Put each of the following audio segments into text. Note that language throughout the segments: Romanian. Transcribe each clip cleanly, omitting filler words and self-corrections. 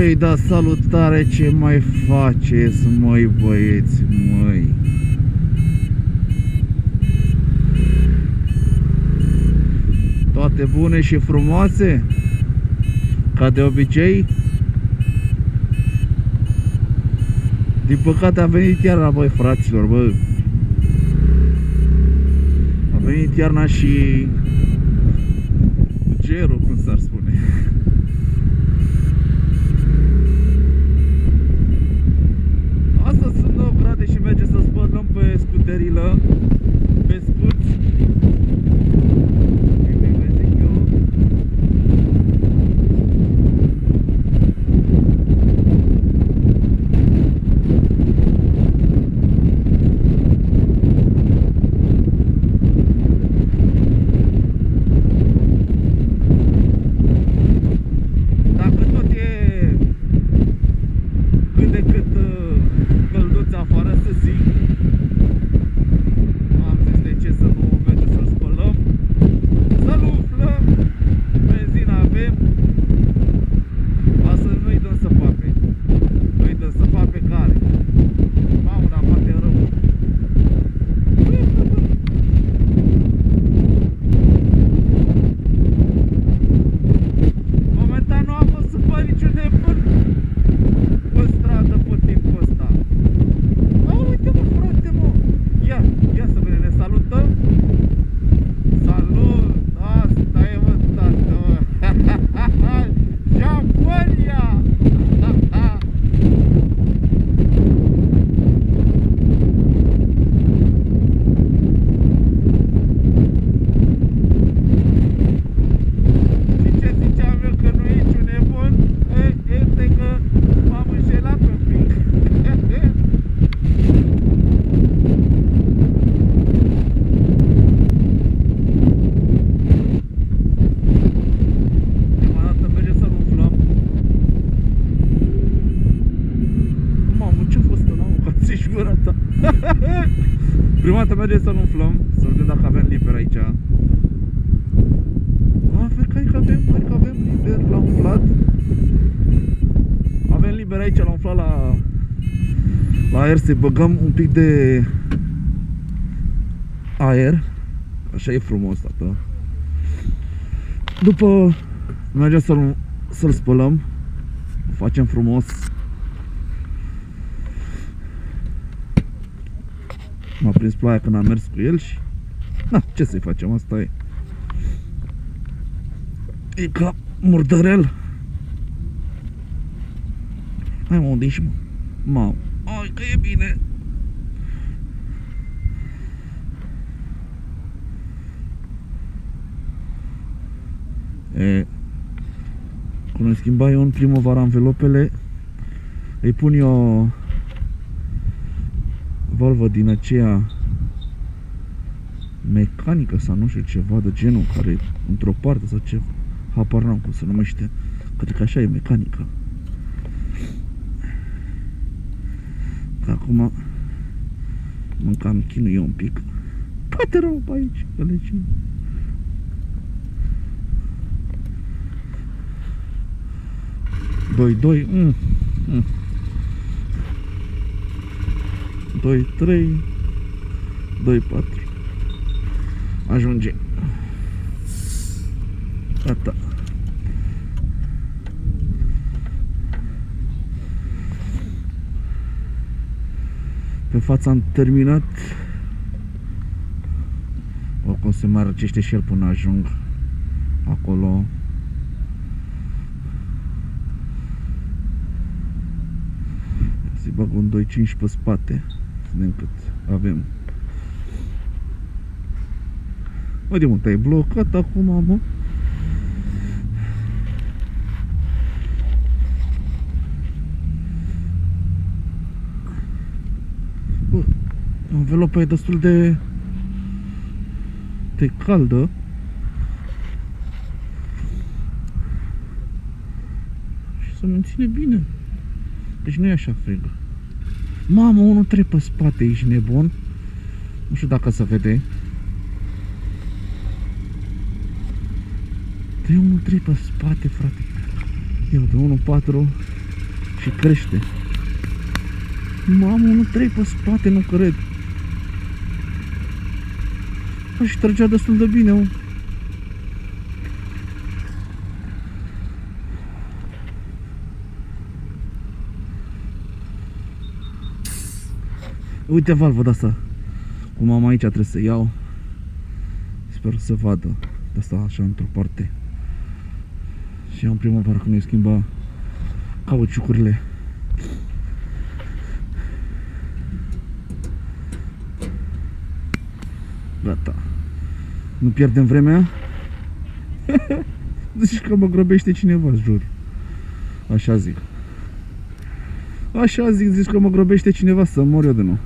Băi, da, salutare, ce mai faceți, măi, băieți, măi? Toate bune și frumoase? Ca de obicei? Din păcate a venit iarna, băi, fraților, bă. A venit iarna și gerul, cum s-ar spune. Astăzi sunt 9 grade și merge să spălăm pe scuterilă, pe scuți. Prima dată merge să-l umflăm, să vedem dacă avem liber aici. Hai că avem liber la umflat. Avem liber aici la umflat la aer, să băgăm un pic de aer. Așa e frumos, tată. După mergem să-l spălăm. Facem frumos. M-a prins ploaia când am mers cu el și... Na, ce să-i facem, asta e. E ca murdărel. Hai mă, unde ești, mă? Mamă, ai că e bine. Când îmi schimba eu în primăvară învelopele, îi pun eu valvă din aceea mecanică sau nu știu, ceva de genul, care într-o parte sau ceva, habar n-am cum se numește, cred că așa e mecanica. Că acum mă cam chinuie un pic. Poate rău pe aici, că le cine. Doi, 2, 3, 2, 4. Ajunge. Gata. Pe fața am terminat. Oricum se mai răcește și el până ajung acolo. Să-i bag un 2.5 pe spate. Să vedem cât avem. Uite, mă, te-ai blocat acum, mă. Învelopa e destul de caldă. Și se menține bine. Deci nu e așa frig. Mamă, 1-3 pe spate, ești nebun? Nu știu dacă se vede. De 1-3 pe spate, frate. Eu de 1-4 Și crește. Mamă, 1-3 pe spate, nu cred. Și trăgea destul de bine, mă. Uite valvă de asta. Cum am aici, trebuie să iau. Sper să se vadă. De asta așa într-o parte. Și am primăvară când îi schimba cauciucurile. Gata. Nu pierdem vremea. Zici că mă grăbește cineva, jur. Așa zic. Așa zici că mă grăbește cineva să mor eu de nou.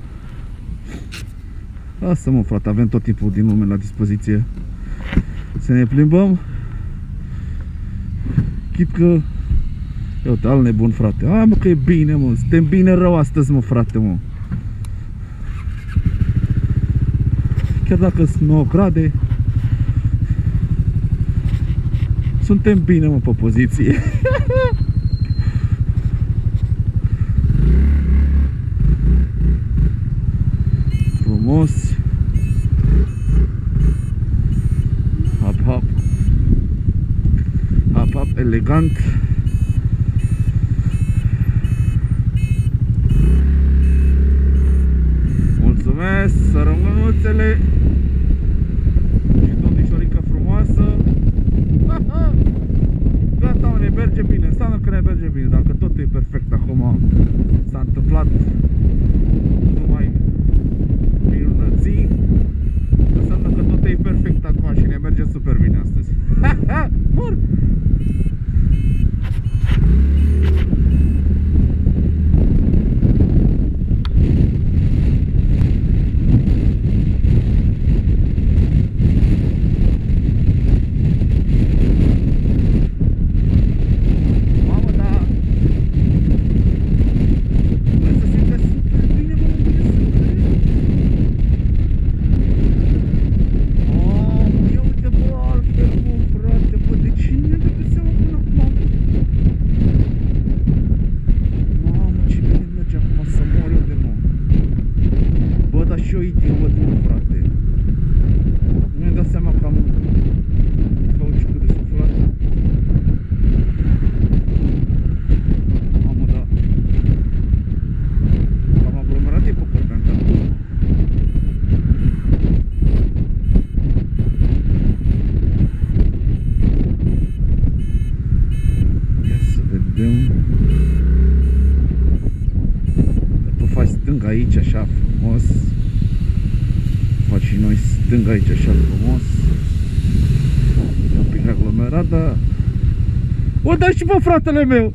Lasă mă, frate, avem tot timpul din lume la dispoziție. Să ne plimbăm. Chit că... Eu te al nebun, frate. Hai mă că e bine, mă. Suntem bine rău astăzi, mă, frate, mă. Chiar dacă sunt 9 grade, suntem bine, mă, pe poziție. Frumos. Hop, hop. Hop, hop, elegant. Mulțumesc, sărămânuțele. Și domnișorica frumoasă. Gata, ne merge bine, înseamnă că ne merge bine. Dacă totul e perfect acum, s-a întâmplat numai minunății, înseamnă că totul e perfect acum și ne merge super bine astăzi. Mor! Aici așa frumos. Faci și noi stânga aici așa frumos. E un pic aglomerat, dar... O, dar și pe fratele meu!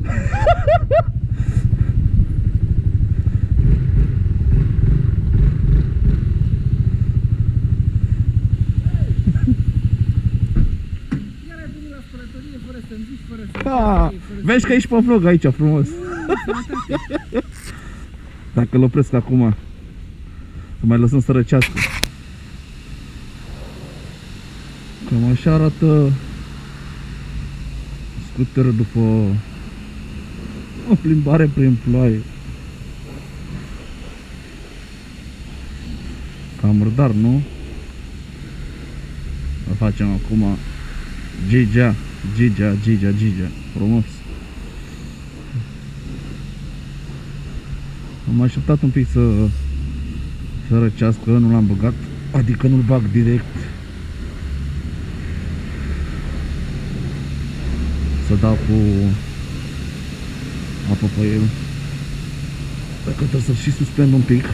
Vezi că ești pe vlog aici frumos. Dacă îl opresc acum, să mai lăsăm să răcească. Cam așa arată scuterul după o plimbare prin ploaie. Cam murdar, nu? Îl facem acum Gigea, frumos. Am așteptat un pic să răcească, nu l-am băgat, adică nu-l bag direct. Să dau cu apă pe el. Dacă trebuie să-l și suspend un pic.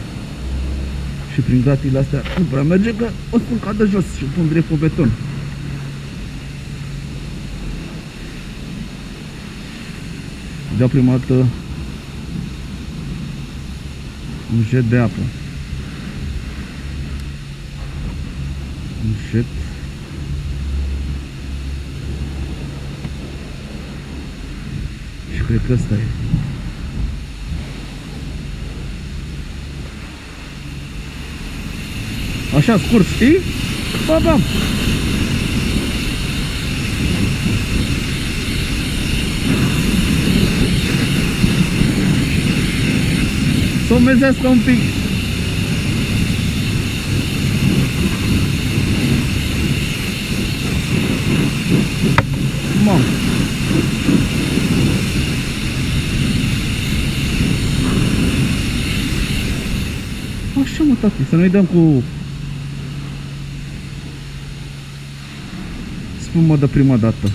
Și prin gatile astea nu prea merge, că o spun ca de jos și o pun direct pe beton. Dau prima dată un jet de apă. Un jet. Și cred că ăsta e. Așa scurt, știi? Bam, bam. să o mezească un pic. Mamă. Așa, mă, tati, să nu-i dăm cu spumă de prima dată.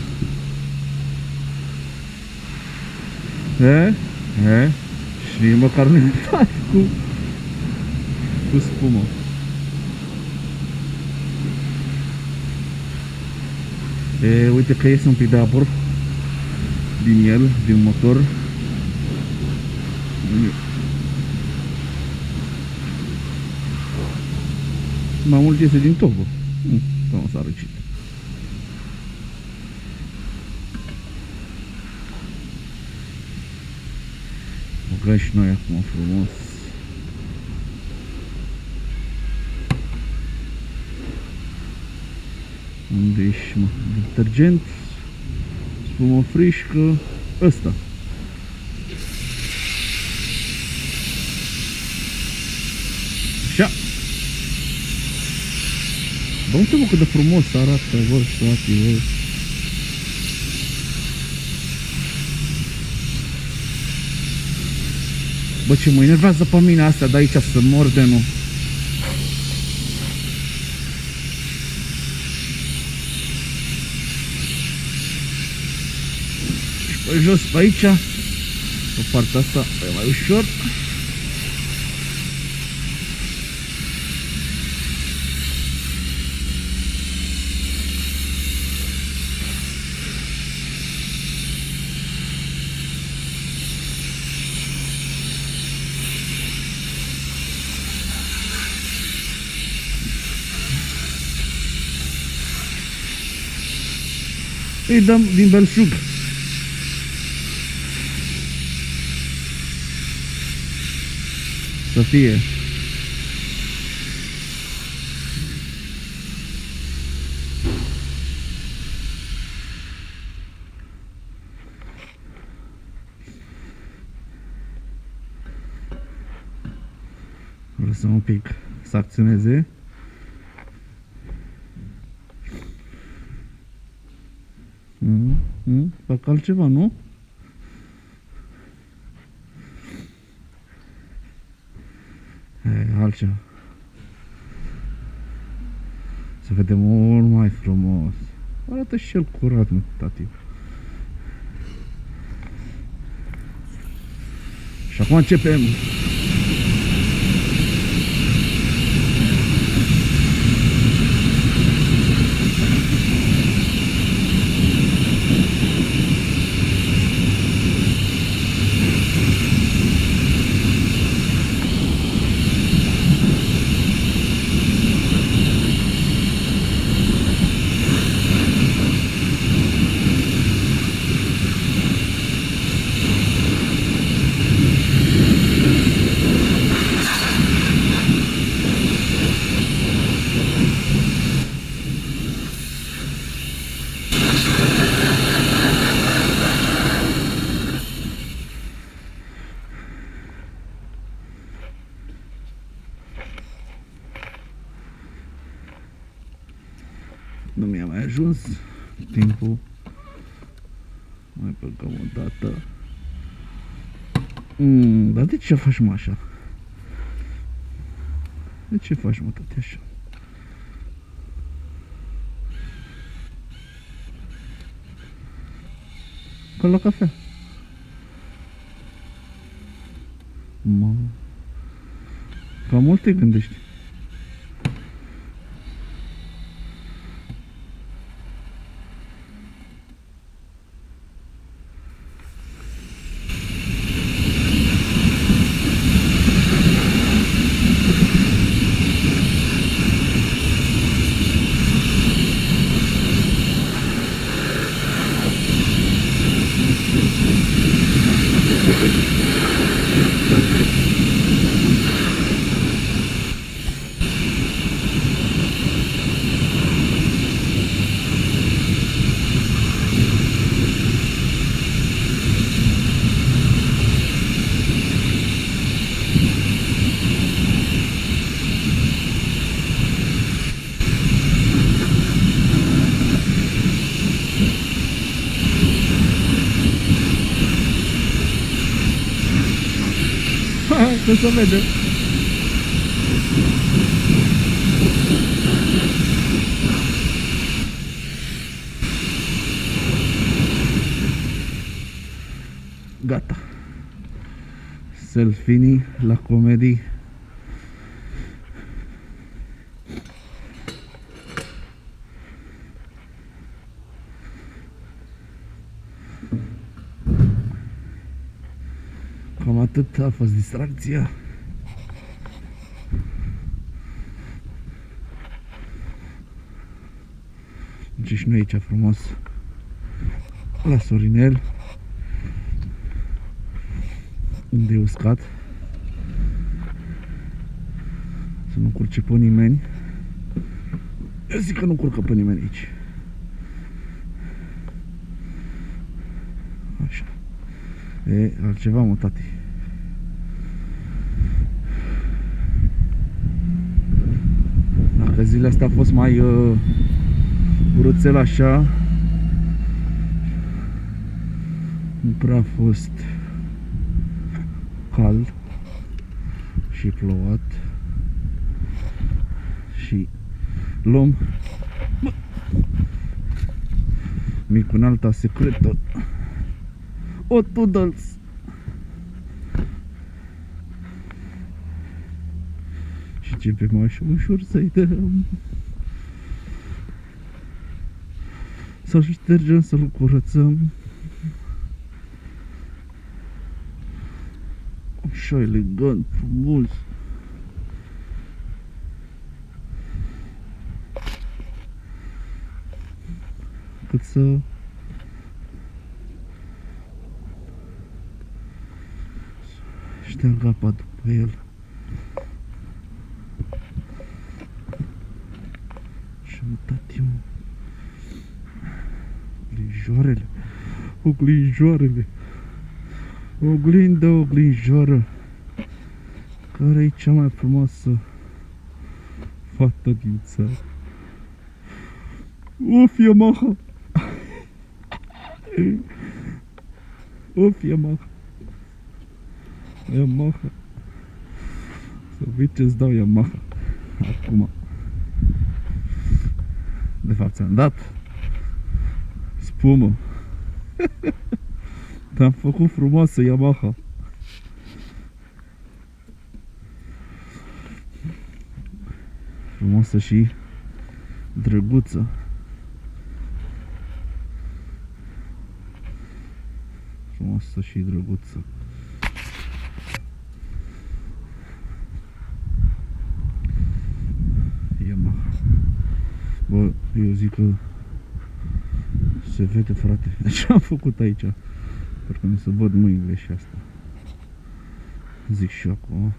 Și nici măcar nu-i dat cu spumă. Uite că iese un pic de apă din el, din motor. Mai mult iese din tobă. Nu s-a răcit. Băgăm și noi acum frumos. Unde ești, mă? Detergent, spumă frișcă, ăsta. Așa. Bă, uite, mă, cât de frumos arată, văd, frate, văd. Bă, ce mă enervează pe mine astea de aici, să mor de nu. Și pe jos, pe aici, pe partea asta, e mai ușor. Îi dăm din belșug. Să fie. Lăsăm un pic să acționeze. Fac altceva, nu? Altceva. Să vedem mult mai frumos. Arată și el curat, mă, tati. Și acum începem. Nu mi-a mai ajuns timpul. Mai băgăm o dată. Dar de ce faci, mă, așa? De ce faci, mă, tati, așa? Ca la cafea. Mă. Cam mult te gândești. Că se vede. Gata. Selfini la comedii. Cam atât a fost distracția. Deci și noi aici frumos la Sorinel, unde e uscat, să nu curce pe nimeni. Eu zic că nu curcă pe nimeni aici. Așa. E altceva, mă, tati. Dacă zilele astea a fost mai urâțel așa, nu prea a fost cald și plouat și luăm micunalta secretă o Toodles. Și începem așa ușor să-i dăm, să-l ștergem, să-l curățăm. Așa elegant, frumos. Cât să șterg apa după el. Și am uitat eu oglinjoarele, oglinjoarele. Oglindă, oglinjoară, care e cea mai frumoasă fată din țară? Uf, Yamaha! Uf, Yamaha! Yamaha! Să vezi ce-ți dau Yamaha acum. De fapt ți-am dat spumă. Te-am făcut frumoasă Yamaha. Frumoasă și drăguță. Frumoasă și drăguță. Yamaha. Bă, eu zic că se vede, frate. Ce am făcut aici? Sper că nu se văd mâinile și asta. Zic și acum.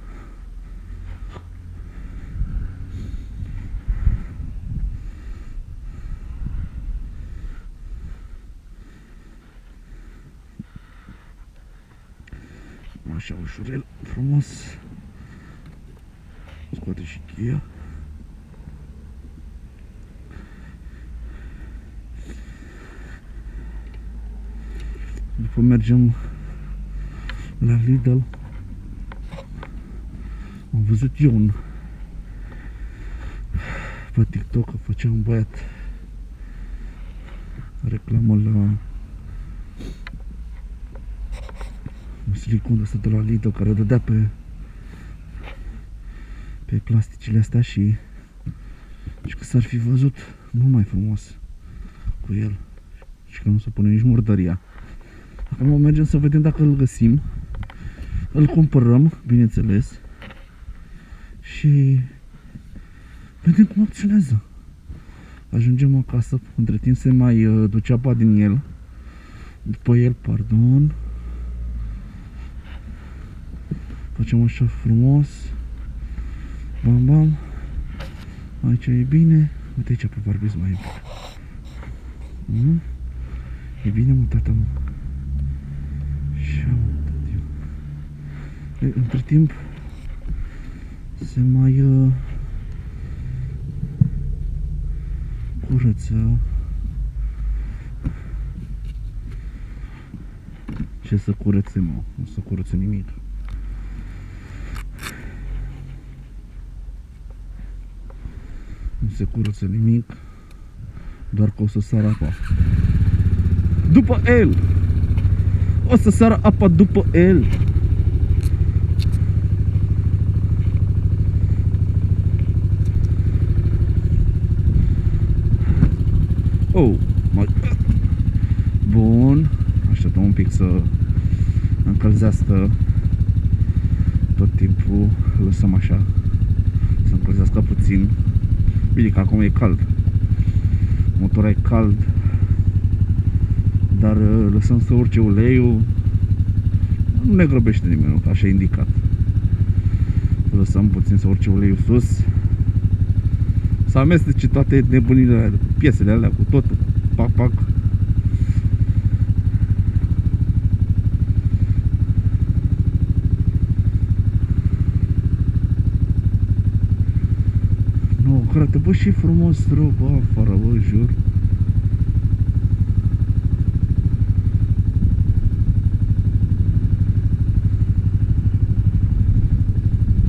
Așa ușurel, frumos. Scoate și cheia. După mergem la Lidl. Am văzut eu pe TikTok că făcea un băiat reclamă la un silicon ăsta de la Lidl care dădea pe plasticile astea și că s-ar fi văzut mult mai frumos cu el și că nu se pune nici murdăria. Acum mergem să vedem dacă îl găsim, îl cumpărăm, bineînțeles, și vedem cum acționează. Ajungem acasă, între timp se mai duce apa din el, după el, pardon. Facem așa frumos, bam bam, aici e bine, uite aici pe barbis mai e bine. E bine, mă, tata, mă. Și am uitat eu. Între timp se mai curăță. Ce să curățe, mă? Nu să curăță nimic. se curăță nimic, doar că o să sară apa după el. O să sară apa după el. Oh, bun. Așteptăm un pic să încălzească. Tot timpul lăsăm așa să încălzească puțin. Bine că acum e cald, motorul e cald, dar lăsăm să urce uleiul. Nu ne grăbește nimeni, că așa e indicat. Lăsăm puțin să urce uleiul sus, să amestece toate nebunile alea, piesele alea cu totul, pac, pac. Nu, frate, bă, și frumos rău, bă, afară, bă, jur.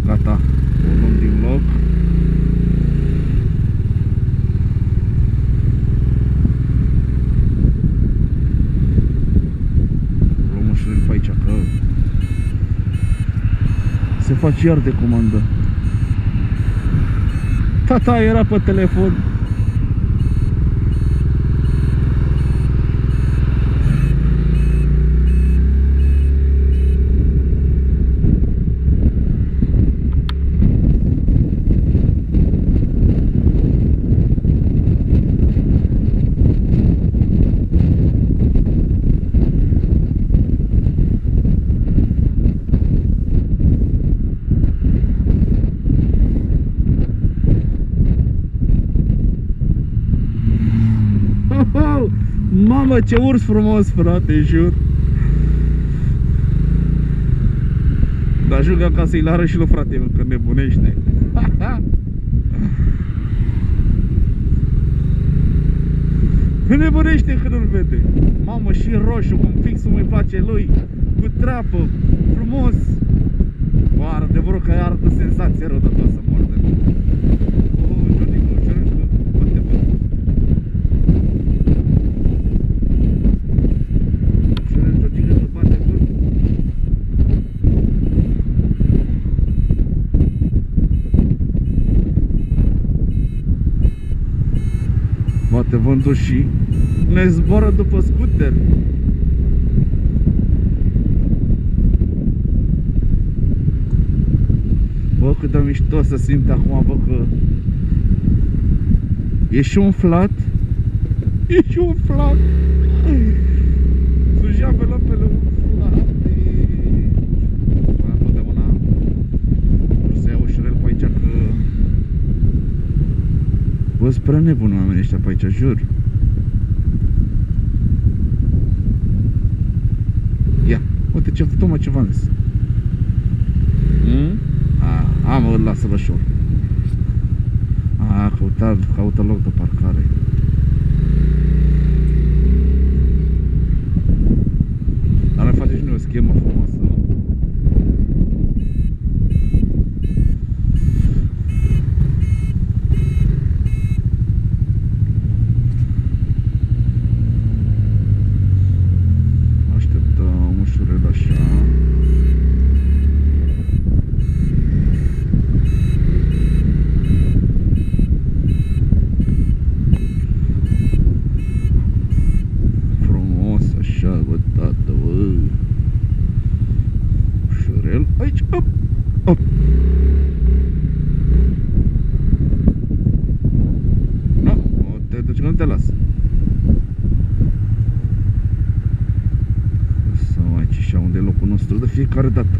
Gata, o luăm din loc. Luăm ușurile pe aici, că se face iar de comandă. Tata era pe telefon. Mamă, ce urs frumos, frate, jur. Dar ajung acasă, îi lară și lui frate meu, că nebunește. Nebunește când îl vede. Mamă, și roșu, cum fixul îi place lui, cu treapă, frumos. Bă, adevărul că arată senzație rău de tot să mor de mine. Bate vântul și ne zboară după scooter. Bă, cât de mișto să simte acum, bă, că e și umflat. E și umflat. Sunt și apelapele umflate. Bă, totdeauna vreau să iau ușurel pe aici, că bă, sunt prea nebuni oamenii ăștia pe aici, jur. Ia, uite ce tocmai ce v-am zis. Mă, lasă-l ușor. Caută loc de parcare. Dar ne face și noi o schemă frumoasă. Așteptăm ușurel așa. Aici, op, op. Nu, te duci că nu te las. Să aici și unde e locul nostru de fiecare dată.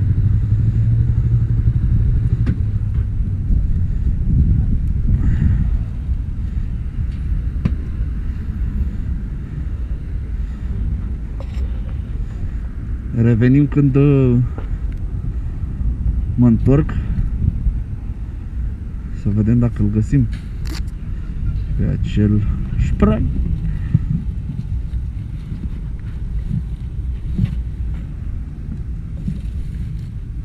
Revenim când mă întorc să vedem dacă îl găsim pe acel spray.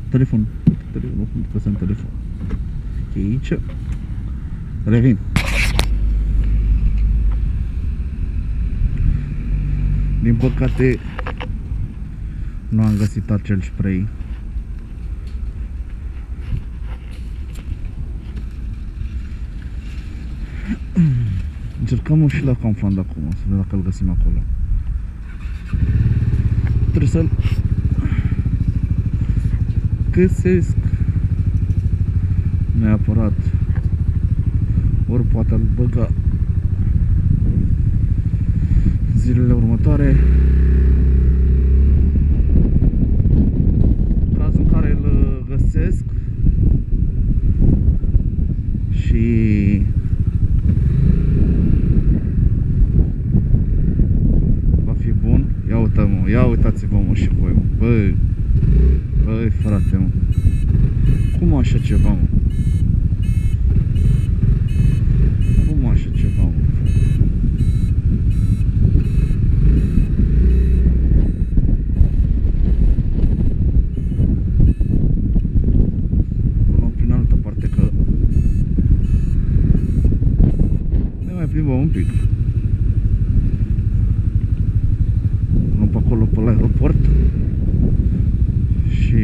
Telefonul, nu păsăm telefon. E aici. Revin. Din păcate nu am găsit acel spray. Încercăm și la Kaufland acum, să vedem dacă îl găsim acolo. Trebuie să-l găsesc neapărat. Ori poate îl băga zilele următoare. În cazul în care îl găsesc și va fi bun. Ia uitați-mă, ia uitați-vă mă și voi, mă. Băi, frate, mă. Cum așa ceva, mă? Cum așa ceva, mă? O luăm prin altă parte, că ne mai plimbăm un pic. Luăm pe acolo, pe la aeroport și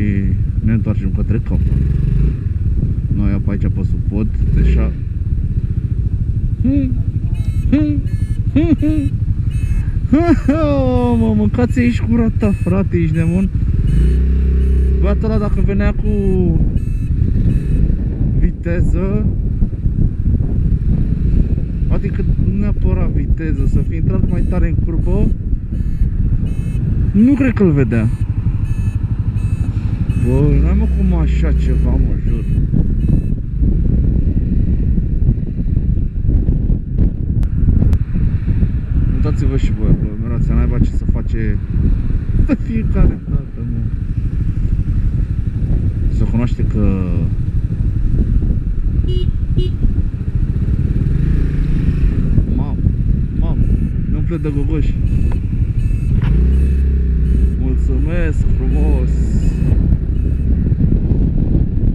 ne întoarcem către Kaufland. Noi pe aici pe sub pod, deja. Mă, mâncați aici cu rata, frate, ești nebun. Băiatul ăla dacă venea cu viteză, adică nu neapărat viteză, să fi intrat mai tare în curbă, nu cred că îl vedea. Bă, n-ai mă cum așa ceva, mă jur. Uitați-vă și voi, aglomerația naiba ce să face de fiecare dată, mă. Se cunoaște că Mamă, ne umple de gogoși. Mulțumesc frumos.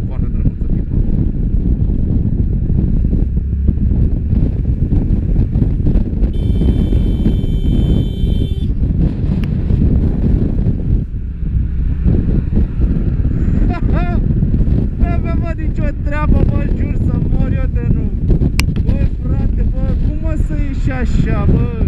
Foarte drăguță tipă. Nu avea nicio treabă, mă, jur să mor eu de nu. Bă, frate, bă, cum mă să ieși așa, bă?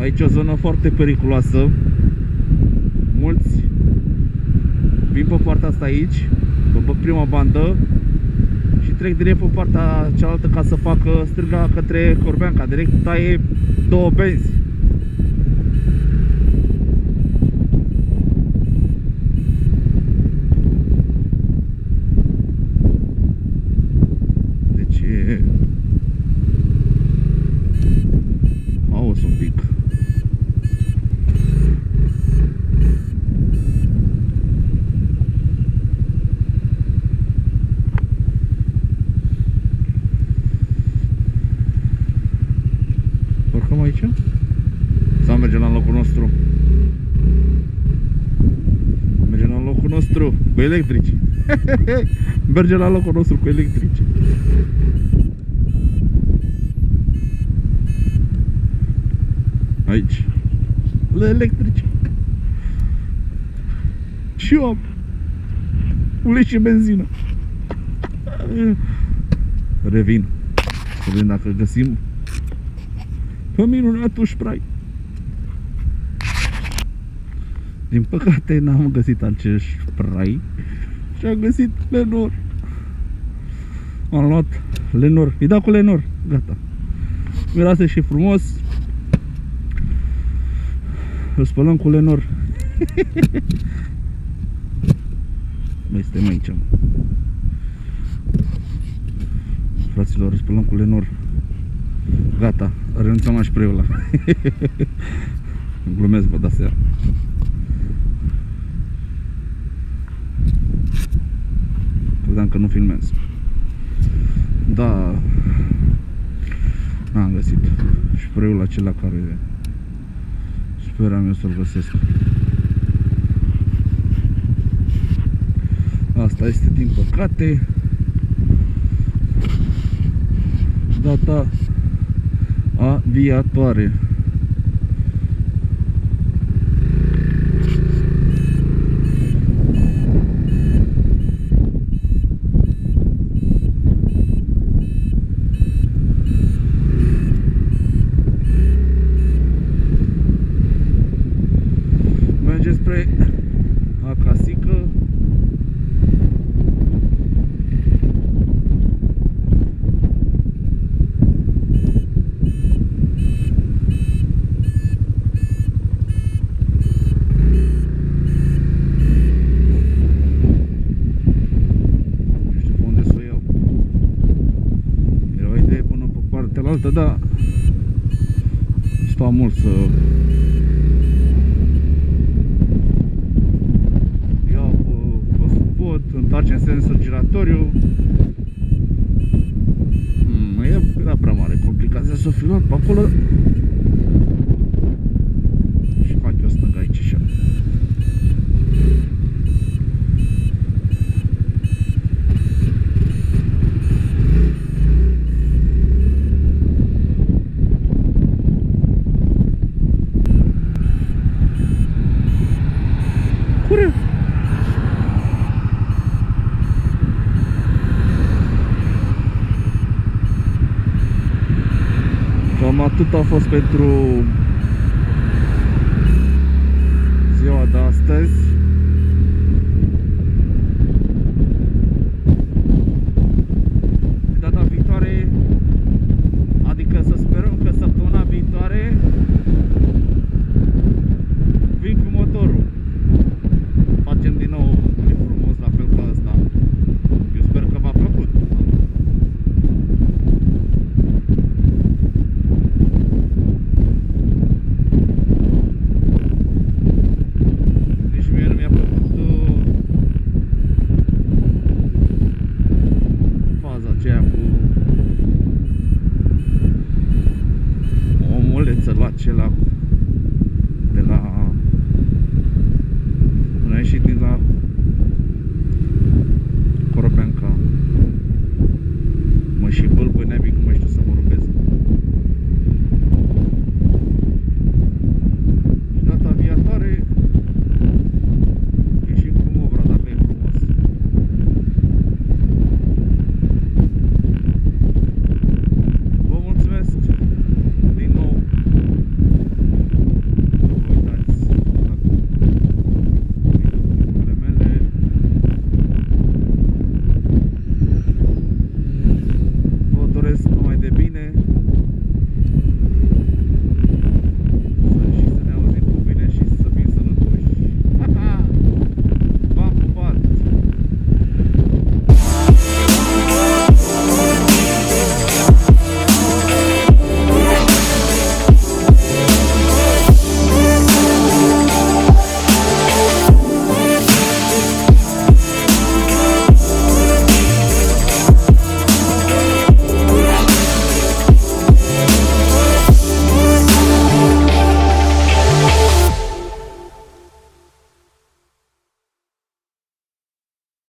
Aici o zonă foarte periculoasă. Mulți vin pe partea asta aici, pe prima bandă, și trec direct pe partea cealaltă ca să facă stânga către Corbeanca. Direct taie 2 benzi. Deci e... Auzi un pic. Urcăm aici? Sau mergem la locul nostru? Mergem la locul nostru cu electrici. Mergem la locul nostru cu electrici. Aici la electrici. Și eu am ulei și benzină. Revin să vedem dacă găsim pe minunatul spray. Din păcate n-am găsit acest spray și am găsit Lenor. Am luat Lenor, îi dau cu Lenor, gata. Miroase și frumos. Îl spălăm cu Lenor. Mai suntem aici, mă. Fraților, îl spălăm cu Lenor. Gata, renunțăm la spray-ul ăla. Glumesc, vă dați seama. Credeam că nu filmez. Da, am găsit spray-ul acela care speram eu să-l găsesc. Asta este, din păcate, data aviatoare. Mergem spre Acasică. Altă, da, stau mult să iau pe suport, întoarce în sensul giratoriu. Era prea mare complicația să o fi luat pe acolo și fac eu stânga aici așa. Cam atât a fost pentru ziua de astăzi. Data viitoare, adică să sperăm că săptămâna viitoare, vin cu motorul. Facem din nou un frumos la fel ca ăsta. Eu sper că v-a plăcut. Acela